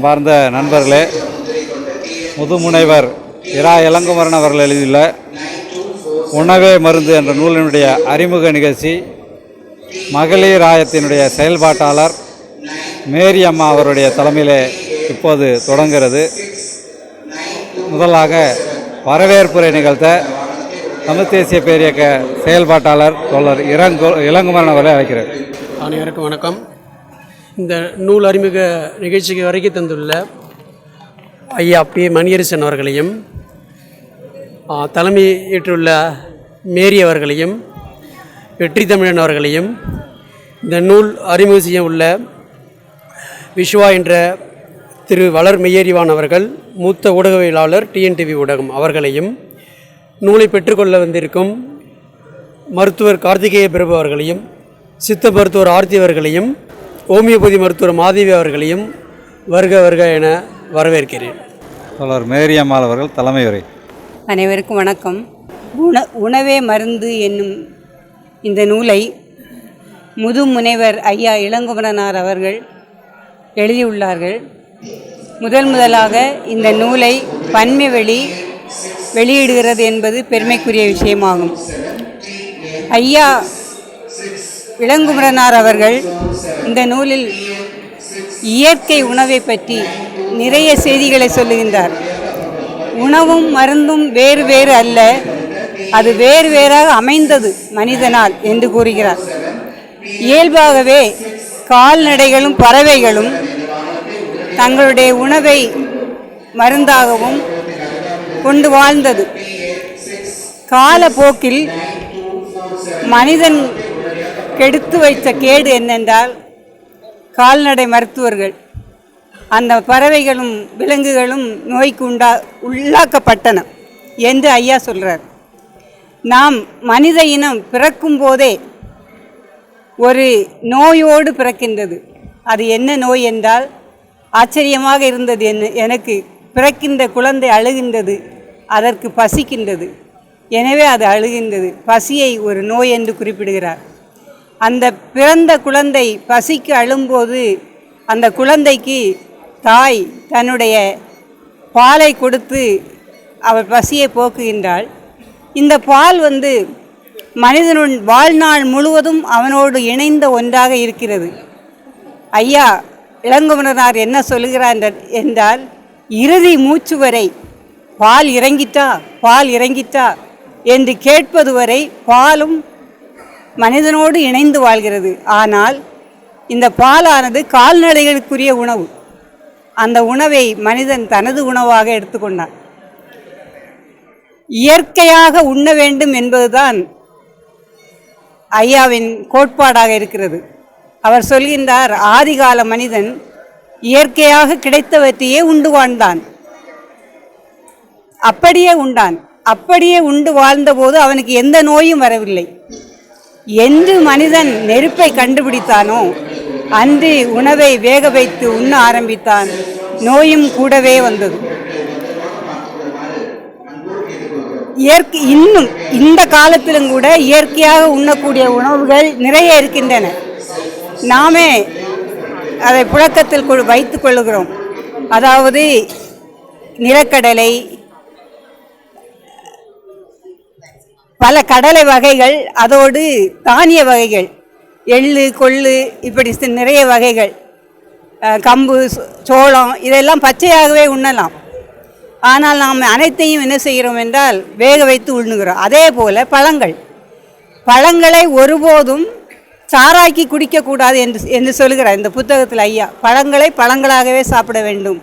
அன்பார்ந்த நண்பர்களே, முதுமுனைவர் இரா இளங்குமரன் அவர்கள் எழுதியுள்ள உணவே மருந்து என்ற நூலினுடைய அறிமுக நிகழ்ச்சி மகளிர் ஆயத்தினுடைய செயல்பாட்டாளர் மேரி அம்மா அவருடைய தலைமையிலே இப்போது தொடங்கிறது. முதலாக வரவேற்புரை நிகழ்த்த தமிழ் தேசிய பேரியக்க செயல்பாட்டாளர் தோழர் இளங்குமரன் அவர்களை அழைக்கிறார். அனைவருக்கும் வணக்கம். இந்த நூல் அறிமுக நிகழ்ச்சிக்கு வரைக்கு தந்துள்ள ஐயா பி மணியரசன் அவர்களையும், தலைமை ஏற்றுள்ள மேரி அவர்களையும், வெற்றி தமிழன் அவர்களையும், இந்த நூல் அறிமுகம் செய்ய உள்ள விஸ்வா என்ற திரு வளர் மெய்யறிவான் அவர்கள், மூத்த ஊடகவியலாளர் டிஎன்டிவி ஊடகம் அவர்களையும், நூலை பெற்றுக்கொள்ள வந்திருக்கும் மருத்துவர் கார்த்திகேய பிரபு அவர்களையும், சித்த மருத்துவர் ஆர்த்தி அவர்களையும், ஹோமியோபதி மருத்துவர் மாதவி அவர்களையும் வருக வருக என வரவேற்கிறேன். தோழர் மேரி அம்மாள் அவர்கள் தலைமை உரை. அனைவருக்கும் வணக்கம். உணவே மருந்து என்னும் இந்த நூலை முதுமுனைவர் ஐயா இளங்குமரனார் அவர்கள் எழுதியுள்ளார்கள். முதலாக இந்த நூலை பன்மை வெளியிடுகிறது என்பது பெருமைக்குரிய விஷயமாகும். ஐயா இளங்குமரனார் அவர்கள் இந்த நூலில் இயற்கை உணவை பற்றி நிறைய செய்திகளை சொல்லுகின்றார். உணவும் மருந்தும் வேறு வேறு அல்ல, அது வேறு வேறாக அமைந்தது மனிதனால் என்று கூறுகிறார். இயல்பாகவே கால்நடைகளும் பறவைகளும் தங்களுடைய உணவை மருந்தாகவும் கொண்டு வாழ்ந்தது. காலப்போக்கில் மனிதன் கெடுத்து வைத்த கேடு என்னென்றால், கால்நடை மருத்துவர்கள் அந்த பறவைகளும் விலங்குகளும் நோய்க்கு உள்ளாக்கப்பட்டன என்று ஐயா சொல்கிறார். நாம் மனித இனம் பிறக்கும் போதே ஒரு நோயோடு பிறக்கின்றது. அது என்ன நோய் என்றால், ஆச்சரியமாக இருந்தது எனக்கு பிறக்கின்ற குழந்தை அழுகின்றது, அதற்கு பசிக்கின்றது, எனவே அது அழுகின்றது. பசியை ஒரு நோய் என்று குறிப்பிடுகிறார். அந்த பிறந்த குழந்தை பசிக்கு அழும்போது அந்த குழந்தைக்கு தாய் தன்னுடைய பாலை கொடுத்து அவர் பசியை போக்குகின்றாள். இந்த பால் மனிதனுடன் வாழ்நாள் முழுவதும் அவனோடு இணைந்த ஒன்றாக இருக்கிறது. ஐயா இளங்குமரனார் என்ன சொல்கிறார் என்றால், இறுதி மூச்சு வரை பால் இறங்கிட்டா என்று கேட்பது வரை பாலும் மனிதனோடு இணைந்து வாழ்கிறது. ஆனால் இந்த பாலானது கால்நடைகளுக்குரிய உணவு. அந்த உணவை மனிதன் தனது உணவாக எடுத்துக்கொண்டான். இயற்கையாக உண்ண வேண்டும் என்பதுதான் ஐயாவின் கோட்பாடாக இருக்கிறது. அவர் சொல்கின்றார், ஆதிகால மனிதன் இயற்கையாக கிடைத்தவற்றையே உண்டு வாழ்ந்தான், அப்படியே உண்டு வாழ்ந்தபோது அவனுக்கு எந்த நோயும் வரவில்லை. என்று மனிதன் நெருப்பை கண்டுபிடித்தானோ அன்று உணவை வேக வைத்து உண்ண ஆரம்பித்தான், நோயும் கூடவே வந்தது. இன்னும் இந்த காலத்திலும் கூட இயற்கையாக உண்ணக்கூடிய உணவுகள் நிறைய இருக்கின்றன. நாமே அதை புழக்கத்தில் வைத்துக் கொள்ளுகிறோம். அதாவது நிலக்கடலை, பல கடலை வகைகள், அதோடு தானிய வகைகள், எள்ளு, கொள்ளு, இப்படி நிறைய வகைகள், கம்பு, சோளம், இதெல்லாம் பச்சையாகவே உண்ணலாம். ஆனால் நாம் அனைத்தையும் என்ன செய்கிறோம் என்றால் வேக வைத்து உண்ணுகிறோம். அதே போல் பழங்களை ஒருபோதும் சாராக்கி குடிக்கக்கூடாது என்று சொல்கிறார் இந்த புத்தகத்தில் ஐயா. பழங்களை பழங்களாகவே சாப்பிட வேண்டும்.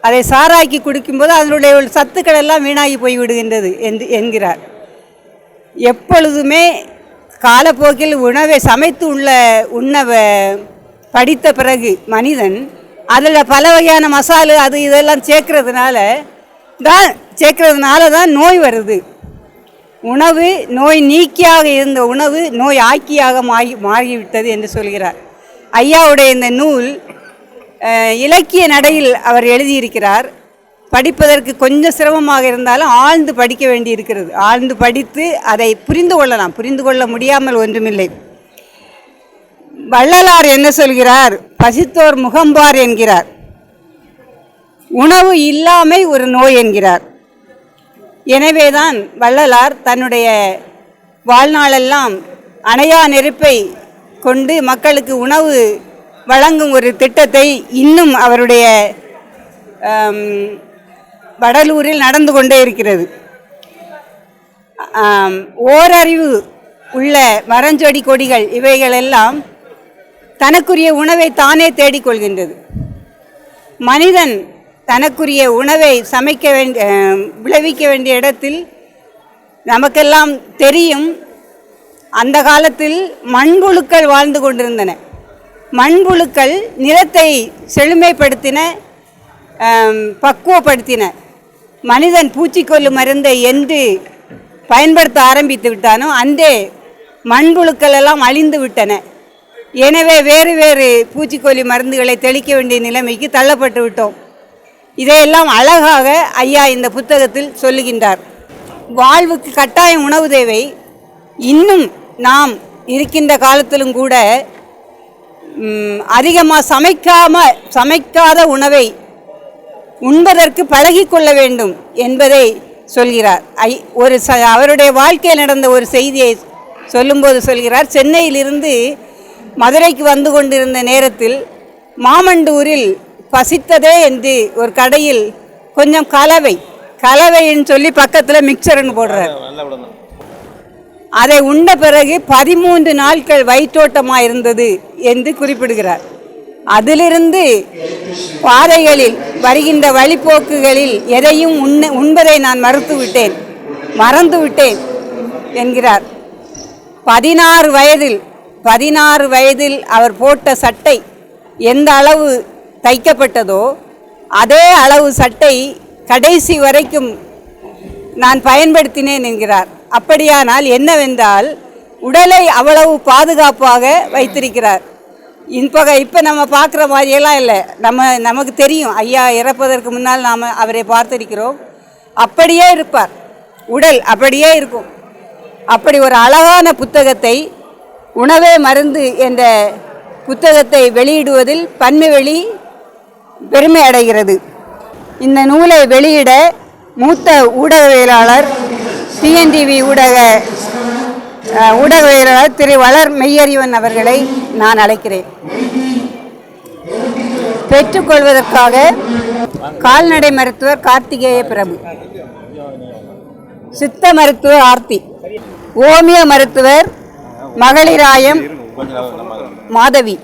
அதை சாராக்கி குடிக்கும்போது அதனுடைய சத்துக்கள் எல்லாம் வீணாகி போய்விடுகின்றது என்கிறார். எப்பொழுதுமே காலப்போக்கில் உணவை சமைத்து உண்ண படித்த பிறகு மனிதன் அதில் பல வகையான மசாலா அது இதெல்லாம் சேர்க்கறதுனால தான் நோய் வருது. உணவு நோய் நீக்கியாக இருந்த உணவு நோய் ஆக்கியாக மாறிவிட்டது என்று சொல்கிறார். ஐயாவுடைய இந்த நூல் இலக்கிய நடையில் அவர் எழுதியிருக்கிறார். படிப்பதற்கு கொஞ்சம் சிரமமாக இருந்தாலும் ஆழ்ந்து படிக்க வேண்டி இருக்கிறது. ஆழ்ந்து படித்து அதை புரிந்து கொள்ளலாம். புரிந்து கொள்ள முடியாமல் ஒன்றுமில்லை. வள்ளலார் என்ன சொல்கிறார்? பசித்தோர் முகம்பார் என்கிறார். உணவு இல்லாமை ஒரு நோய் என்கிறார். எனவேதான் வள்ளலார் தன்னுடைய வாழ்நாளெல்லாம் அணையா நெருப்பை கொண்டு மக்களுக்கு உணவு வழங்கும் ஒரு திட்டத்தை இன்னும் அவருடைய வடலூரில் நடந்து கொண்டே இருக்கிறது. ஓரறிவு உள்ள மரஞ்செடி கொடிகள் இவைகளெல்லாம் தனக்குரிய உணவை தானே தேடிக்கொள்கின்றது. மனிதன் தனக்குரிய உணவை விளைவிக்க வேண்டிய இடத்தில் நமக்கெல்லாம் தெரியும். அந்த காலத்தில் மண்புழுக்கள் வாழ்ந்து கொண்டிருந்தன. மண்புழுக்கள் நிலத்தை செழுமைப்படுத்தின, பக்குவப்படுத்தின. மனிதன் பூச்சிக்கொல்லு மருந்தை என்று பயன்படுத்த ஆரம்பித்து விட்டானோ அன்றே மண்புழுக்கள் எல்லாம் அழிந்து விட்டன. எனவே வேறு வேறு பூச்சிக்கொல்லி மருந்துகளை தெளிக்க வேண்டிய நிலைமைக்கு தள்ளப்பட்டு விட்டோம். இதையெல்லாம் அழகாக ஐயா இந்த புத்தகத்தில் சொல்லுகின்றார். வாழ்வுக்கு கட்டாயம் உணவு தேவை. இன்னும் நாம் இருக்கின்ற காலத்திலும் கூட அதிகமாக சமைக்காத உணவை உண்பதற்கு பழகிக்கொள்ள வேண்டும் என்பதை சொல்கிறார். அவருடைய வாழ்க்கையில் நடந்த ஒரு செய்தியை சொல்லும்போது சொல்கிறார். சென்னையிலிருந்து மதுரைக்கு வந்து கொண்டிருந்த நேரத்தில் மாமண்டூரில் பசித்ததே என்று ஒரு கடையில் கொஞ்சம் கலவைன்னு சொல்லி பக்கத்தில் மிக்சர்னு போடுறார். அதை உண்ட பிறகு 13 நாட்கள் வயிற்றோட்டமாக இருந்தது என்று குறிப்பிடுகிறார். அதிலிருந்து பாதைகளில் வருகின்ற வழிப்போக்குகளில் எதையும் உண்பதை நான் மறந்து விட்டேன் என்கிறார். 16 வயதில் அவர் போட்ட சட்டை எந்த அளவு தைக்கப்பட்டதோ அதே அளவு சட்டை கடைசி வரைக்கும் நான் பயன்படுத்தினேன் என்கிறார். அப்படியானால் என்னவென்றால் உடலை அவ்வளவு பாதுகாப்பாக வைத்திருக்கிறார். இப்போ நம்ம பார்க்குற மாதிரியெல்லாம் இல்லை. நமக்கு தெரியும், ஐயா இறப்பதற்கு முன்னால் நாம் அவரை பார்த்திருக்கிறோம். அப்படியே இருப்பார், உடல் அப்படியே இருக்கும். அப்படி ஒரு அழகான புத்தகத்தை, உணவே மருந்து என்ற புத்தகத்தை வெளியிடுவதில் பன்மைவெளி பெருமை அடைகிறது. இந்த நூலை வெளியிட மூத்த ஊடகவியலாளர் டிஎன்டிவி ஊடகவியலாளர் திரு வளர் மெய்யறிவன் அவர்களை நான் அழைக்கிறேன். பெற்றுக்கொள்வதற்காக கால்நடை மருத்துவர் கார்த்திகேய பிரபு, சித்த மருத்துவர் ஆர்த்தி, ஓமிய மருத்துவர் மகளிராயம் மாதவி.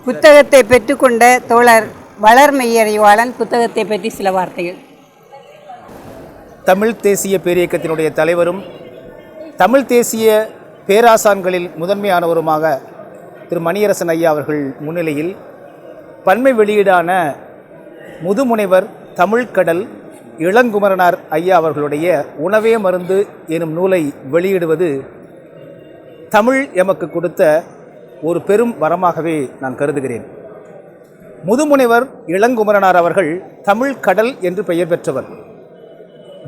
புத்தகத்தை பெற்றுக்கொண்ட தோழர் வளர் மெய்யறிவாளன் புத்தகத்தை பற்றி சில வார்த்தைகள். தமிழ் தேசிய பேரியக்கத்தினுடைய தலைவரும் தமிழ் தேசிய பேராசான்களில் முதன்மையானவருமாக திரு மணியரசன் ஐயா அவர்கள் முன்னிலையில் பன்மை வெளியீடான முதுமுனைவர் தமிழ்கடல் இளங்குமரனார் ஐயா அவர்களுடைய உணவே மருந்து எனும் நூலை வெளியிடுவது தமிழ் எமக்கு கொடுத்த ஒரு பெரும் வரமாகவே நான் கருதுகிறேன். முதுமுனைவர் இளங்குமரனார் அவர்கள் தமிழ் கடல் என்று பெயர் பெற்றவர்.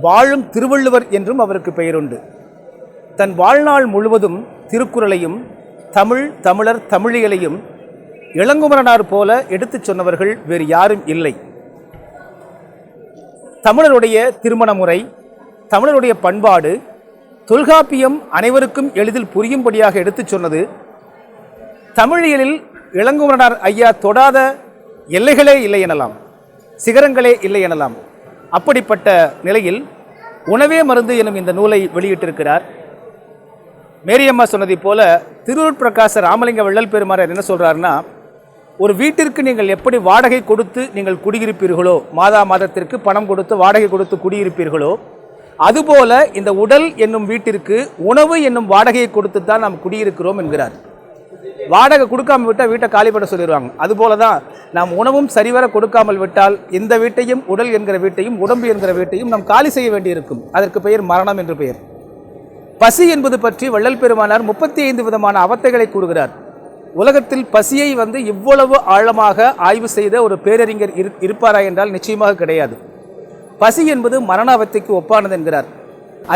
வாழும் திருவள்ளுவர் என்றும் அவருக்கு பெயருண்டு. தன் வாழ்நாள் முழுவதும் திருக்குறளையும் தமிழர் தமிழியலையும் இளங்குமரனார் போல எடுத்துச் சொன்னவர்கள் வேறு யாரும் இல்லை. தமிழருடைய திருமண முறை, தமிழருடைய பண்பாடு, தொல்காப்பியம் அனைவருக்கும் எளிதில் புரியும்படியாக எடுத்துச் சொன்னது. தமிழியலில் இளங்குமரனார் ஐயா தொடாத எல்லைகளே இல்லை எனலாம், சிகரங்களே இல்லை எனலாம். அப்படிப்பட்ட நிலையில் உணவே மருந்து எனும் இந்த நூலை வெளியிட்டிருக்கிறார். மேரியம்மா சொன்னதை போல திருவருட் பிரகாச ராமலிங்க வள்ளல் பெருமானார் என்ன சொல்கிறாருன்னா, ஒரு வீட்டிற்கு நீங்கள் எப்படி வாடகை கொடுத்து நீங்கள் குடியிருப்பீர்களோ, மாதத்திற்கு பணம் கொடுத்து வாடகை கொடுத்து குடியிருப்பீர்களோ, அதுபோல இந்த உடல் என்னும் வீட்டிற்கு உணவு என்னும் வாடகையை கொடுத்து தான் நாம் குடியிருக்கிறோம் என்கிறார். வாடகை கொடுக்காமல் விட்டால் வீட்டை காலி பண்ண சொல்லிடுவாங்க. அதுபோல தான் நாம் உணவும் சரிவர கொடுக்காமல் விட்டால் இந்த வீட்டையும், உடல் என்கிற வீட்டையும், உடம்பு என்கிற வீட்டையும் நாம் காலி செய்ய வேண்டியிருக்கும். அதற்கு பெயர் மரணம் என்று பெயர். பசி என்பது பற்றி வள்ளல் பெருமானார் 35 விதமான அவத்தைகளை கூறுகிறார். உலகத்தில் பசியை இவ்வளவு ஆழமாக ஆய்வு செய்த ஒரு பேரறிஞர் இருப்பாரா என்றால் நிச்சயமாக கிடையாது. பசி என்பது மரண அவத்தைக்கு ஒப்பானது என்கிறார்.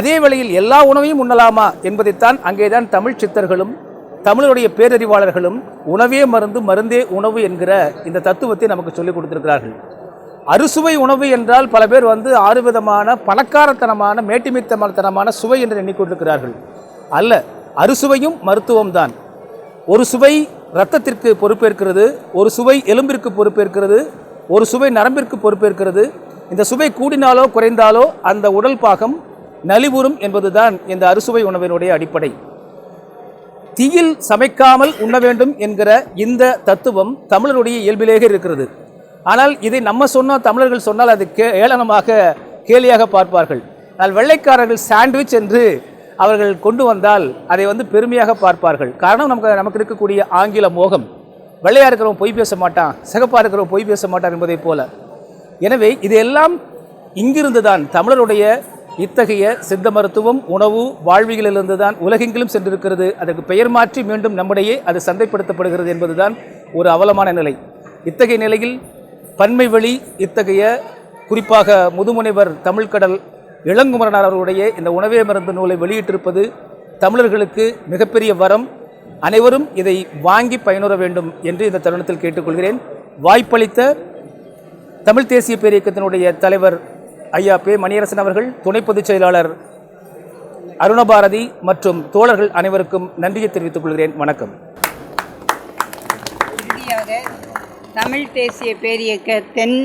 அதே வேளையில் எல்லா உணவையும் உண்ணலாமா என்பதைத்தான் அங்கேதான் தமிழ் சித்தர்களும் தமிழுடைய பேரறிவாளர்களும் உணவே மருந்து, மருந்தே உணவு என்கிற இந்த தத்துவத்தை நமக்கு சொல்லிக் கொடுத்திருக்கிறார்கள். அறுசுவை உணவு என்றால் பல பேர் 6 விதமான பணக்காரத்தனமான மேட்டிமைத்தனமான சுவை என்று எண்ணிக்கொண்டிருக்கிறார்கள். அல்ல, அறுசுவையும் மருத்துவம் தான். ஒரு சுவை இரத்தத்திற்கு பொறுப்பேற்கிறது, ஒரு சுவை எலும்பிற்கு பொறுப்பேற்கிறது, ஒரு சுவை நரம்பிற்கு பொறுப்பேற்கிறது. இந்த சுவை கூடினாலோ குறைந்தாலோ அந்த உடல் பாகம் நலிவுறும் என்பதுதான் இந்த அறுசுவை உணவினுடைய அடிப்படை. தீயில் சமைக்காமல் உண்ண வேண்டும் என்கிற இந்த தத்துவம் தமிழருடைய இயல்பிலேயே இருக்கிறது. ஆனால் இதை நம்ம சொன்னால், தமிழர்கள் சொன்னால் அது ஏளனமாக கேலியாக பார்ப்பார்கள். ஆனால் வெள்ளைக்காரர்கள் சாண்ட்விச் என்று அவர்கள் கொண்டு வந்தால் அதை பெருமையாக பார்ப்பார்கள். காரணம் நமக்கு இருக்கக்கூடிய ஆங்கில மோகம். வெள்ளையாக இருக்கிறவன் பொய் பேச மாட்டான், சிகப்பாக இருக்கிறவன் பொய் பேச மாட்டான் என்பதை போல. எனவே இதையெல்லாம் இங்கிருந்து தான் தமிழருடைய இத்தகைய சித்த மருத்துவம், உணவு, வாழ்வியலிலிருந்து தான் உலகெங்கிலும் சென்றிருக்கிறது. அதற்கு பெயர் மாற்றி மீண்டும் நம்முடைய அது சந்தைப்படுத்தப்படுகிறது என்பதுதான் ஒரு அவலமான நிலை. இத்தகைய நிலையில் பன்மை வழி இத்தகைய குறிப்பாக முதுமுனைவர் தமிழ்கடல் இளங்குமரனார் அவருடைய இந்த உணவே மருந்து நூலை வெளியிட்டிருப்பது தமிழர்களுக்கு மிகப்பெரிய வரம். அனைவரும் இதை வாங்கி பயனுற வேண்டும் என்று இந்த தருணத்தில் கேட்டுக்கொள்கிறேன். வாய்ப்பளித்த தமிழ் தேசிய பேரியக்கத்தினுடைய தலைவர் ஐயா பே மணியரசன் அவர்கள், துணை பொதுச் செயலாளர் அருணபாரதி மற்றும் தோழர்கள் அனைவருக்கும் நன்றியை தெரிவித்துக் கொள்கிறேன். வணக்கம். இறுதியாக தமிழ் தேசிய பேரியக்க தென்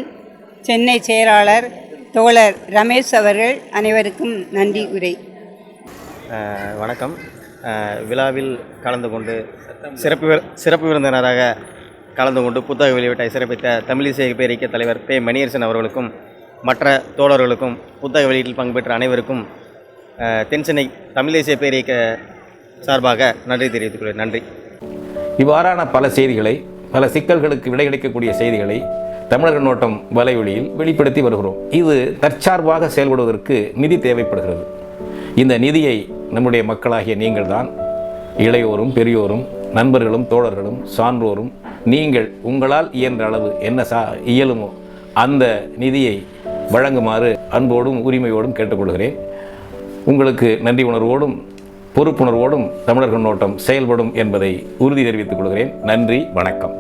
சென்னை செயலாளர் தோழர் ரமேஷ் அவர்கள் அனைவருக்கும் நன்றி உரை. வணக்கம். விழாவில் கலந்து கொண்டு சிறப்பு விருந்தினராக கலந்து கொண்டு புத்தக வெளியீட்டை சிறப்பித்த தமிழ் தேசிய பேரியக்க தலைவர் பே மணியரசன் அவர்களுக்கும் மற்ற தோழர்களுக்கும் புத்தக வெளியீட்டில் பங்கு பெற்ற அனைவருக்கும் தென்சென்னை தமிழ் தேசிய பேரியக்க சார்பாக நன்றி தெரிவித்துக் கொள்கிறேன். நன்றி. இவ்வாறான பல செய்திகளை, பல சிக்கல்களுக்கு விடை கிடைக்கக்கூடிய செய்திகளை தமிழர் கண்ணோட்டம் வலைவெளியில் வெளிப்படுத்தி வருகிறோம். இது தற்சார்பாக செயல்படுவதற்கு நிதி தேவைப்படுகிறது. இந்த நிதியை நம்முடைய மக்களாகிய நீங்கள் தான், இளையோரும் பெரியோரும் நண்பர்களும் தோழர்களும் சான்றோரும், நீங்கள் உங்களால் இயன்ற அளவு என்ன இயலுமோ அந்த நிதியை வழங்குமாறு அன்போடும் உரிமையோடும் கேட்டுக்கொள்கிறேன். உங்களுக்கு நன்றி உணர்வோடும் பொறுப்புணர்வோடும் தமிழர் கண்ணோட்டம் செயல்படும் என்பதை உறுதி தெரிவித்துக் கொள்கிறேன். நன்றி, வணக்கம்.